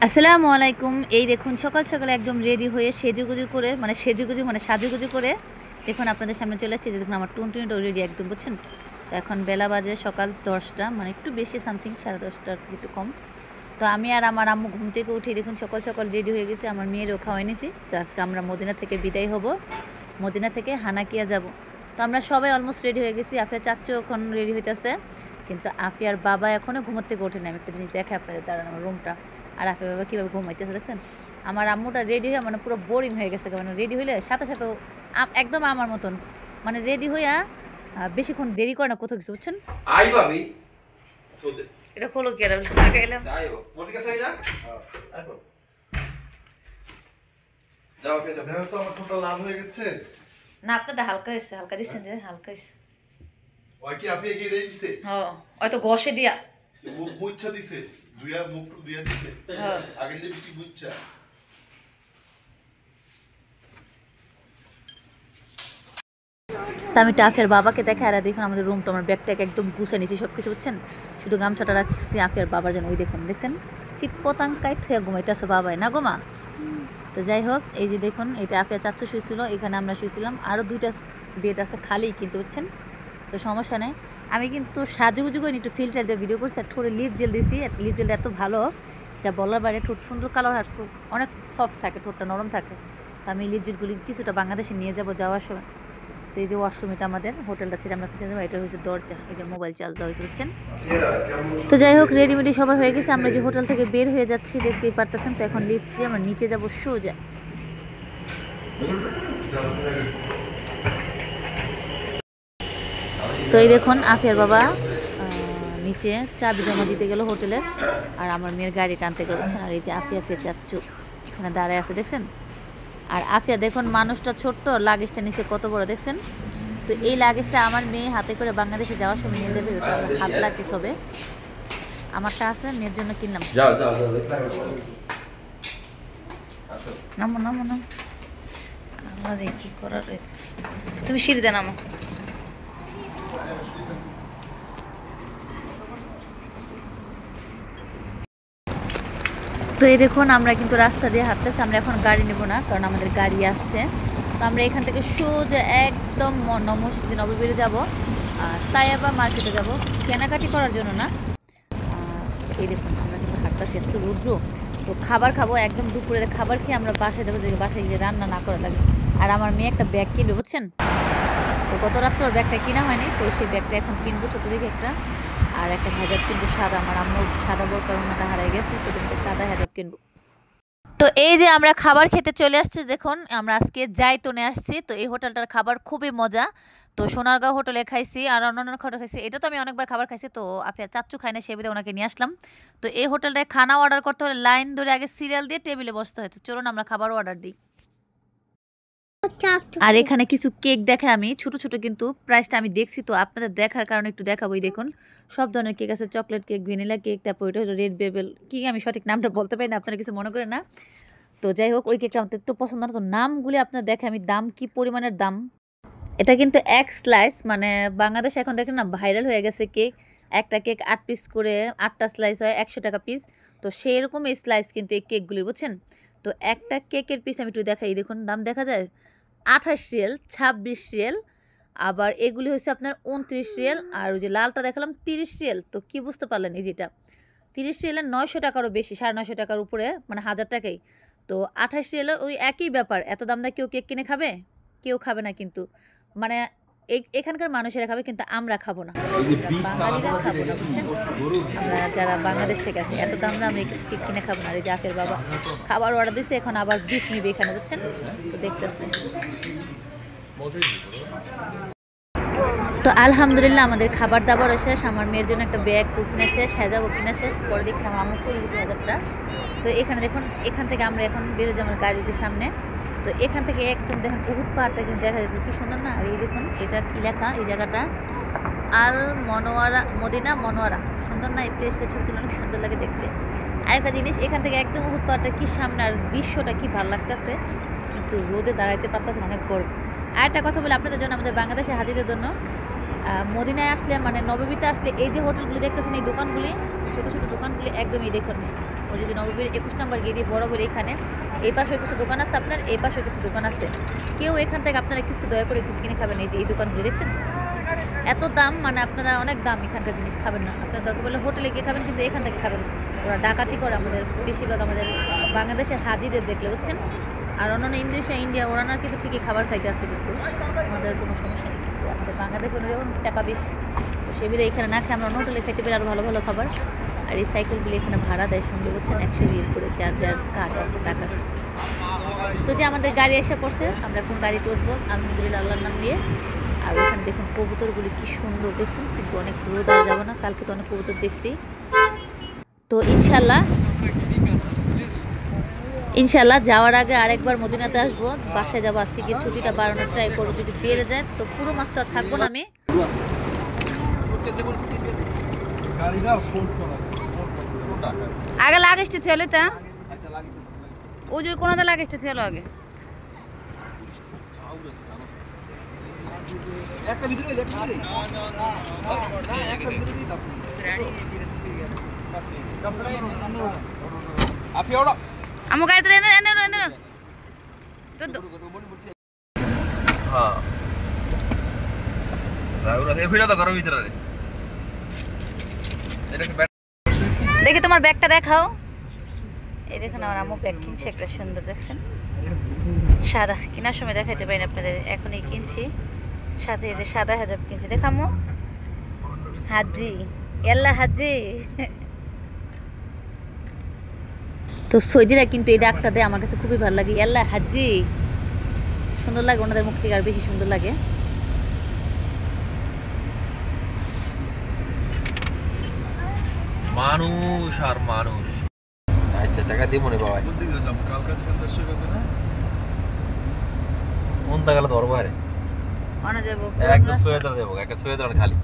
আসসালামু আলাইকুম। এই দেখুন সকাল সকালে একদম রেডি হয়ে সেজুগুজু করে সাজুগুজু করে দেখুন আপনাদের সামনে চলে আসছে। যে দেখুন আমার টুনটুনিটাও রেডি একদম, বুঝছেন। তো এখন বেলা বাজে সকাল 10টা, মানে একটু বেশি সামথিং 10:30টার থেকে একটু কম। তো আমি আর আমার আম্মু ঘুম থেকে উঠে দেখুন সকাল সকাল রেডি হয়ে গেছি। আমার মেয়েরও খাওয়াই নিয়েছি। তো আজকে আমরা মদিনা থেকে বিদায় হব, মদিনা থেকে হানাকিয়া যাব। তো আমরা সবাই অলমোস্ট রেডি হয়ে গেছি। আফিয়া চাচ্চু এখন রেডি হইতেছে, কিন্তু আফিয়ার বাবা এখনও ঘুমোর থেকে ওঠে না। আমি একটা জিনিস দেখে আপনাদের দাঁড়ান আমার রুমটা, আর আফিয়া বাবা কীভাবে ঘুমাইতেছে দেখছেন। আমার আম্মুটা রেডি হয়ে মানে পুরো বোরিং হয়ে গেছে, মানে রেডি হইলে সাথে সাথে একদম আমার মতন, মানে রেডি হইয়া বেশিক্ষণ দেরি করে না কোথাও কিছু, বুঝছেন। আই ভাবি এটা খোলো কি আর লাগাইলাম। যাই হোক মোটি কাছে না এখন যাও কে যাও। দেখো তো আমার ঠোঁটটা লাল হয়ে গেছে। না আপনারটা হালকা হয়েছে, হালকা দিচ্ছেন যে হালকা হয়েছে। ওই কি আপনি এগিয়ে রেখে দিছে? হ্যাঁ হয়তো ঘষে দিয়া মুখ মুচ্ছা দিছে, দুইয়া মুখ দুইয়া দিছে। হ্যাঁ আগে যে পিছি মুচ্ছা। তা আমি টাফিয়ার বাবাকে দেখে আর দেখুন আমাদের রুমটা, আমার ব্যাগটাকে একদম গুছিয়ে নিয়েছি সব কিছু, বুঝছেন। শুধু গামছাটা রাখছি আফিয়ার বাবার জন্য। ওই দেখুন দেখছেন চিট পতাঙ্কায় ঠেয়া ঘুমাইতেছে বাবাই না গোমা। তো যাই হোক, এই যে দেখুন এটা আফিয়া চাচ্চু শুয়েছিল, এখানে আমরা শুয়েছিলাম। আরও 2টা বেড আছে খালি, কিন্তু বুঝছেন। তো সমস্যা নেই। আমি কিন্তু সাজুগুজু করিনি, একটু ফিল্টার দিয়ে ভিডিও করছি। আর ঠোঁটে লিপ জেল দিয়েছি। লিপ জেলটা এত ভালো যা বলার বাইরে। ঠোঁট সুন্দর কালার, আর অনেক সফট থাকে, ঠোঁটটা নরম থাকে। তো আমি লিপ জেলগুলি কিছুটা বাংলাদেশে নিয়ে যাওয়ার সময়। তো এই যে ওয়াশরুম, এটা আমাদের হোটেলটা ছিল, আমরা খুঁজে যাবো। এটা হচ্ছে দরজা, এই যে মোবাইল চার্জ দেওয়া হয়েছে, বুঝছেন। তো যাই হোক রেডিমেডি সবাই হয়ে গেছে। আমরা যে হোটেল থেকে বের হয়ে যাচ্ছি দেখতেই পারতেছেন। তো এখন লিফট দিয়ে আমরা নিচে যাবো সোজা। তো এই দেখুন আফিয়ার বাবা নিচে চাবি জমা দিতে গেল হোটেলের, আর আমার মেয়ের গাড়ি টানতে গেল, বুঝছেন। আর এই যে আফিয়া চাচ্চু এখানে দাঁড়ায় আছে দেখছেন। আর আফিয়া দেখুন মানুষটা ছোট্ট, লাগেজটা নিচে কত বড় দেখছেন। তো এই লাগেজটা আমার মেয়ে হাতে করে বাংলাদেশে যাওয়ার সময় নিয়ে যাবে। ওটা হাত লাগেজ হবে, আমারটা আছে, মেয়ের জন্য কিনলাম। যাও যাও যাও নামো নামো নামো, আমার কি করার রয়েছে। তুমি সিঁড়িতে নামো। তো এই দেখুন আমরা কিন্তু রাস্তা দিয়ে হাঁটতেছি। আমরা এখন গাড়ি নেব না, কারণ আমাদের গাড়ি আসছে। তো আমরা এখান থেকে সোজা একদম মসজিদ নববীরে যাব, তাই আবার মার্কেটে যাব কেনাকাটি করার জন্য না। এই দেখুন আমরা কিন্তু হাঁটতেছি, এত রৌদ্র। তো খাবার খাবো, একদম দুপুরের খাবার খেয়ে আমরা বাসায় যাবো, যে বাসায় গিয়ে রান্না না করা লাগে। আর আমার মেয়ে একটা ব্যাগ কিনবে, বুঝছেন। তো গত রাত্রে ওর ব্যাগটা কিনা হয়নি, তো সেই ব্যাগটা এখন কিনবো, ছোটো দিকে একটা। আর একটা হেজাব কিনবো সাদা, আমার আম্মুর সাদা বোরকার ওনাটা হারাই গেছে, সেদিনকে সাদা হেজাব কিনবো। তো এই যে আমরা খাবার খেতে চলে আসছি, দেখুন আমরা আজকে জাইতুনে আসছি। তো এই হোটেলটার খাবার খুবই মজা। তো সোনারগাঁও হোটেলে খাইছি, আর অন্যান্য হোটেলে খাইছি। এটা তো আমি অনেকবার খাবার খাইছি। তো আফিয়া চাচ্চু খাই না, সেবিধে ওনাকে নিয়ে আসলাম। তো এই হোটেলটায় খানা অর্ডার করতে হলে লাইন ধরে আগে সিরিয়াল দিয়ে টেবিলে বসতে হয়। তো চলুন আমরা খাবার অর্ডার দিই। আর এখানে কিছু কেক দেখে আমি, ছোট ছোট, কিন্তু প্রাইসটা আমি দেখছি। তো আপনাদের দেখার কারণে একটু দেখাবোই। দেখুন সব ধরনের কেক আছে, চকলেট কেক, ভ্যানিলা কেক, তারপর ওইটা হলো রেড বেবেল, কি আমি সঠিক নামটা বলতে পারি না, আপনারা কিছু মনে করেন না। তো যাই হোক ওই কেকটা আমাদের একটু পছন্দ না। তো নামগুলি আপনার দেখে আমি, দাম কি পরিমাণের দাম। এটা কিন্তু এক স্লাইস, মানে বাংলাদেশে এখন দেখেন না ভাইরাল হয়ে গেছে কেক। একটা কেক 8 পিস করে, 8টা স্লাইস হয় 100 টাকা পিস। তো সেই রকম এই স্লাইস কিন্তু এই কেকগুলির, বুঝছেন। তো একটা কেকের পিস আমি একটু দেখাই, দেখুন দাম দেখা যায় 28 রিয়াল, 26 রিয়াল, আবার এগুলি হচ্ছে আপনার 29 রিয়াল। আর ওই যে লালটা দেখালাম 30 রিয়াল। তো কি বুঝতে পারলেন, এই যেটা 30 রিয়ালের 900 টাকারও বেশি, 950 টাকার উপরে, মানে 1000 টাকাই। তো 28 রিয়ালে ওই একই ব্যাপার। এত দাম দিয়ে কেউ কেক কিনে খাবে? কেউ খাবে না কিন্তু, মানে এখানকার মানুষেরা খাবে, কিন্তু আমরা খাবো না, বাঙালিরা খাবো না, বুঝছেন। আমরা যারা বাংলাদেশ থেকে আছি, এত দাম দিয়ে আমরা কেক কিনে খাবো না। আর এই যে আফের বাবা খাবার অর্ডার দিচ্ছে, এখন আবার বিফ নিবে এখানে, বুঝছেন। তো দেখতেছে। তো আলহামদুলিল্লাহ আমাদের খাবার দাবারও শেষ। আমার মেয়ের জন্য একটা ব্যাগ কিনা শেষ, হেজাবও কিনা শেষ। পরে দেখি আমার আম্মু করে দিচ্ছে হেজাবটা। তো এখানে দেখুন, এখান থেকে আমরা এখন বেরোচ্ছি আমার গাড়ির সামনে। তো এখান থেকে একদম দেখুন বহুত পাহাড়টা কিন্তু দেখা যাচ্ছে, কি সুন্দর না। আর এই দেখুন এটা কি লেখা, এই জায়গাটা আল মনোয়ারা, মদিনা মনোয়ারা। সুন্দর না এই প্লেসটা? ছবি তুলে অনেক সুন্দর লাগে দেখতে। আরেকটা জিনিস, এখান থেকে একদম বহুত পাহাড়টা কি সামনে, আর দৃশ্যটা কি ভালো লাগতেছে, কিন্তু রোদে দাঁড়াইতে পারতেছে, অনেক গরম। আর একটা কথা বলে আপনাদের জন্য, আমাদের বাংলাদেশে হাজিদের জন্য, মদিনায় আসলে, মানে নববীতে আসলে, এই যে হোটেলগুলি দেখতেছেন, এই দোকানগুলি, ছোটো ছোটো দোকানগুলি, একদমই দেখুন মসজিদ নববীর 21 নম্বর গেটে বরাবর এখানে এই পাশে কিছু দোকান আছে, আপনার এই পাশে কিছু দোকান আছে। কেউ এখান থেকে আপনারা কিছু দয়া করে কিছু কিনে খাবেন। এই যে এই দোকানগুলো দেখছেন, এত দাম, মানে আপনারা অনেক দাম, এখানকার জিনিস খাবেন না। আপনার দরকার বলে হোটেলে গিয়ে খাবেন, কিন্তু এখান থেকে খাবেন। ওরা ডাকাতি করে আমাদের, বেশিরভাগ আমাদের বাংলাদেশের হাজিদের দেখলে, বুঝছেন। আর অন্যান্য ইন্ডিয়া ওরানার কিন্তু ঠিকই খাবার খাইতে আসছে, কিন্তু আমাদের কোনো সমস্যা নেই। কিন্তু আমাদের বাংলাদেশ অনুযায়ী টাকা বেশি, তো সেবিধে এখানে না খেয়ে আমরা অন্য হোটেলে খাইতে পারি আরও ভালো ভালো খাবার। আর এই সাইকেলগুলি এখানে ভাড়া দেয়, সুন্দর, বুঝছেন, 100 রিয়াল করে, যার যার কার্ড আছে টাকার। তো যে আমাদের গাড়ি এসে পড়ছে, আমরা এখন গাড়িতে উঠবো আলহামদুলিল্লাহ আল্লাহর নাম নিয়ে। আর ওখানে দেখুন কবুতরগুলি কি সুন্দর দেখছেন, কিন্তু অনেক দূরে দেওয়া যাবে না, কালকে তো অনেক কবুতর দেখছি। তো ইনশাল্লাহ যাওয়ার আগে আরেকবার মদিনাতে আসবো, বাসায় যাবো। আজকে গিয়ে ছুটিটা বাড়ানোর ট্রাই করবো, যদি বেড়ে যায় তো পুরো মাস তো আর থাকবো না আমি। আগে লাগেজটা ছিল তা ওই যে কোনোটা লাগেজটা ছিল আগে। একটা ভিতরে দেখ না আফি ওড়া আমু গাড়িতে এনে তো হ্যাঁ যাওরা এ ভিড়া তো ঘরের ভিতরে রে। এটা কি দেখি তোমার ব্যাগটা দেখাও। এই দেখুন আমার আম্মু ব্যাগ কিনছে একটা সুন্দর, দেখছেন, সাদা। কেনার সময় দেখাইতে পারিনি আপনাদের, এখনই কিনছি। সাথে এই যে সাদা হাজাব কিনছি, দেখামো। হাজি এল্লা হাজি। তো সৌদিরা কিন্তু এই ডাকটা দেয়, আমার কাছে খুবই ভালো লাগে, এল্লা হাজি, সুন্দর লাগে। ওনাদের মুখ থেকে আর বেশি সুন্দর লাগে। মানুষ আর মানুষ। আচ্ছা টাকা দিব না বাবা, কোন টাকা ধরবো? আরে অনা যাবো একদম সোয়েটার দেবো, একটা সোয়েটার খালি।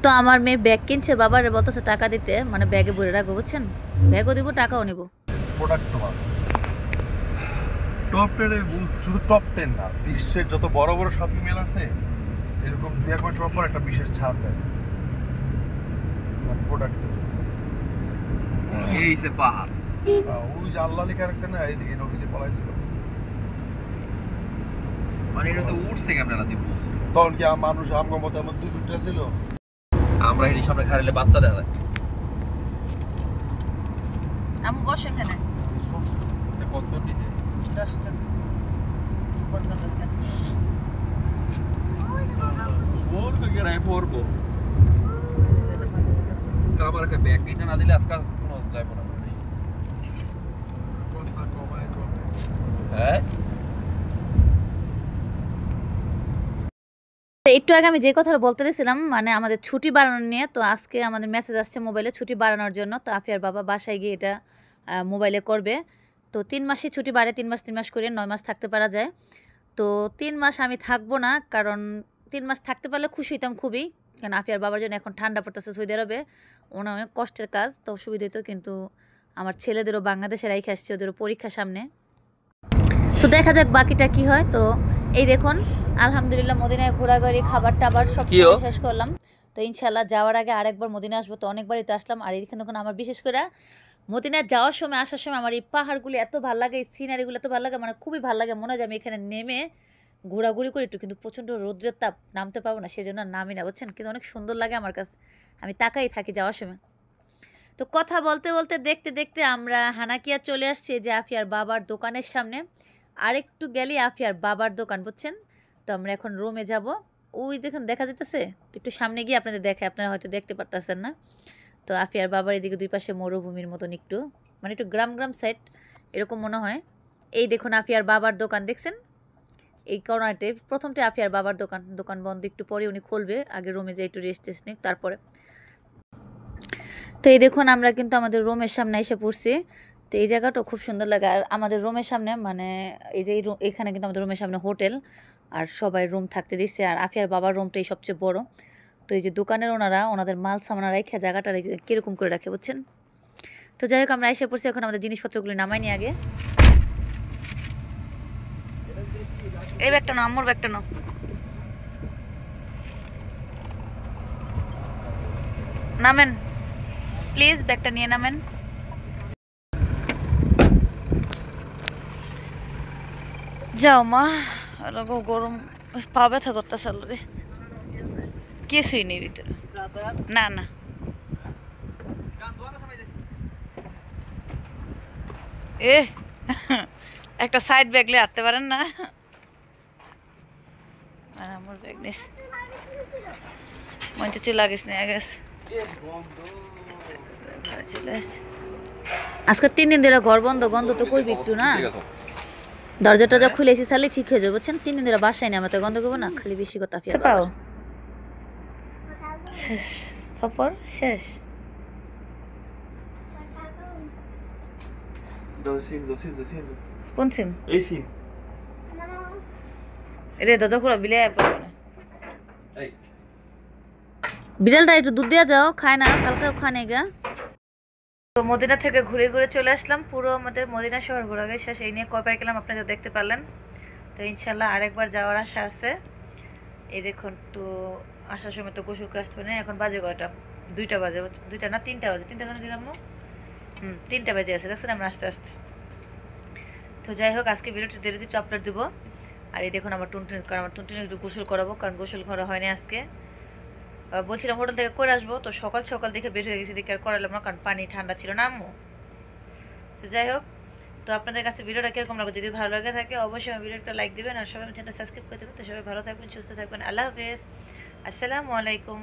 তো আমার মেয়ে ব্যাগ কিনছে, বাবার বলতেছে টাকা দিতে, মানে ব্যাগে ভরে রাখবো, বুঝছেন। ব্যাগও দিব, টাকাও নিব। প্রোডাক্ট তোমার টপ 10 শুধু টপ 10 না, বিশ্বের যত বড় বড় শপিং মল আছে এরকম 2 মাস পর একটা বিশেষ ছাড় দেয় প্রোডাক্ট। এই সে পাহাড়, ওই যে আল্লাহ লেখা রাখছে না, এইদিকে নকিসে পলাইছিল। মানে এটা তো উঠছে ক্যামেরা দিব। তখন কি মানুষ আমার মতো আমার 2 ফুট ছিল। আমরা এর সামনে খাইলে বাচ্চা দেখা যায়। আমি বসে এখানে এটা কত নিছে? 10 টাকা বন্ধুদের কাছে। ওর তো গেরাই পড়বো। আমার একটা ব্যাগ কিনে না দিলে আজকাল কোনো যাইব না। হ্যাঁ একটু আগে আমি যে কথাটা বলতে দিয়েছিলাম, মানে আমাদের ছুটি বাড়ানো নিয়ে, তো আজকে আমাদের মেসেজ আসছে মোবাইলে ছুটি বাড়ানোর জন্য। তো আফিয়ার বাবা বাসায় গিয়ে এটা মোবাইলে করবে। তো 3 মাসই ছুটি বাড়ে, 3 মাস করে 9 মাস থাকতে পারা যায়। তো 3 মাস আমি থাকবো না, কারণ 3 মাস থাকতে পারলে খুশি হইতাম খুবই, কারণ আফিয়ার বাবার জন্য এখন ঠান্ডা পড়তেছে সৌদি আরবে, ওনার অনেক কষ্টের কাজ, তো অসুবিধা হতো। কিন্তু আমার ছেলেদেরও বাংলাদেশে রাইখে আসছে, ওদেরও পরীক্ষা সামনে। তো দেখা যাক বাকিটা কি হয়। তো এই দেখুন আলহামদুলিল্লাহ মদিনায় ঘোরাঘুরি, খাবার টাবার সব শেষ করলাম। তো ইনশাল্লাহ যাওয়ার আগে আরেকবার মদিনা আসবো। তো অনেকবারই তো আসলাম। আর এইখানে দেখুন আমার বিশেষ করে মদিনায় যাওয়ার সময়, আসার সময় আমার এই পাহাড়গুলি এত ভালো লাগে, এই সিনারিগুলো এত ভালো লাগে, মানে খুবই ভালো লাগে। মনে হয় যে আমি এখানে নেমে ঘোরাঘুরি করি একটু, কিন্তু প্রচণ্ড রৌদ্রের তাপ, নামতে পারবো না, সেজন্য নামি না, বুঝছেন। কিন্তু অনেক সুন্দর লাগে আমার কাছে, আমি তাকাই থাকি যাওয়ার সময়। তো কথা বলতে বলতে দেখতে দেখতে আমরা হানাকিয়া চলে আসছি, যে আফিয়ার বাবার দোকানের সামনে। আরেকটু গেলে আফিয়ার বাবার দোকান, বুঝছেন। তো আমরা এখন রুমে যাব। ওই দেখুন দেখা যেতেছে, একটু সামনে গিয়ে আপনাদের দেখে, আপনারা হয়তো দেখতে পারতেছেন না। তো আফিয়ার বাবার এদিকে 2 পাশে মরুভূমির মতন, একটু মানে একটু গ্রাম সাইড এরকম মনে হয়। এই দেখুন আফিয়ার বাবার দোকান, দেখছেন এই কর্নারতে প্রথমটা আফিয়ার বাবার দোকান বন্ধ, একটু পরে উনি খুলবে। আগে রুমে যাই একটু রেস্ট নিক, তারপরে। তো এই দেখুন আমরা কিন্তু আমাদের রুমের সামনে এসে পড়ছি। তো এই জায়গাটা খুব সুন্দর লাগে। আর আমাদের রুমের সামনে, মানে এই যে এখানে কিন্তু আমাদের রুমের সামনে হোটেল, আর সবাই রুম থাকতে দিচ্ছে। আর আফিয়ার বাবার রুমটাই সবচেয়ে বড়। তো এই যে দোকানের ওনাদের মাল সামানা রেখে জায়গাটা কীরকম করে রাখে, বুঝছেন। তো যাই হোক আমরা এসে পড়ছি, এখন আমাদের জিনিসপত্রগুলি নামাইনি আগে। এই ব্যাগটা না, আম্মুর ব্যাগটা না। নামেন প্লিজ, ব্যাগটা নিয়ে নামেন। যাও মা, এরকম গরম পা ব্যথা করতেছে রে, কিছুই নেই ভিতরে। না না, এ একটা সাইড ব্যাগ নিয়ে হাঁটতে পারেন না? আর আমার ব্যাগ নিস মনে হচ্ছে লাগিস না গেছ। আজকে 3 দিন ধরে ঘর বন্ধ, গন্ধ তো কই একটু না, দরজা টরজা খুলে এসে চালে ঠিক হয়ে যাবে বুঝছেন। 3 দিন ধরে বাসায় নেই, আমার তো গন্ধ করবো না, খালি বেশি কথা পাও। শেষ সফর শেষ। কোন সিম? এই সিম। রে দাদা খুঁড়া বিলে এই বিড়ালটা একটু দুধ দিয়ে যাও, খায় না, কালকেও খায় নাই গা। তো মদিনা থেকে ঘুরে ঘুরে চলে আসলাম, পুরো আমাদের মদিনা শহর ঘোরা গেছে শেষ। এই নিয়ে কয়বার গেলাম আপনারা দেখতে পারলেন। তো ইনশাল্লাহ আরেকবার যাওয়ার আশা আছে। এই দেখুন, তো আসার সময় তো গোসল করে আসতে পারি না, এখন বাজে কয়টা? 2টা বাজে, 2টা না 3টা বাজে, 3টা বাজে দিলাম, 3টা বাজে আছে, দেখছেন আমরা আস্তে আস্তে। তো যাই হোক, আজকে ভিডিওটি দেরিতে একটু আপলোড দেবো। আর এই দেখুন আমার টুনটুনি, কারণ আমার টুনটুনি একটু গোসল করাবো, কারণ গোসল করা হয়নি আজকে। বলছিলাম হোটেল থেকে করে আসবো, তো সকাল সকাল দেখে বের হয়ে গেছি, দেখে আর করালাম না, কারণ পানি ঠান্ডা ছিল না আম্মু। তো যাই হোক, তো আপনাদের কাছে ভিডিওটা কীরকম লাগবে, যদি ভালো লাগে থাকে অবশ্যই আমার ভিডিওটা লাইক দেবেন, আর সবাই চ্যানেলটা সাবস্ক্রাইব করে দেবেন। তো সবাই ভালো থাকবেন, সুস্থ থাকবেন, আল্লাহ হাফেজ, আসসালামু আলাইকুম।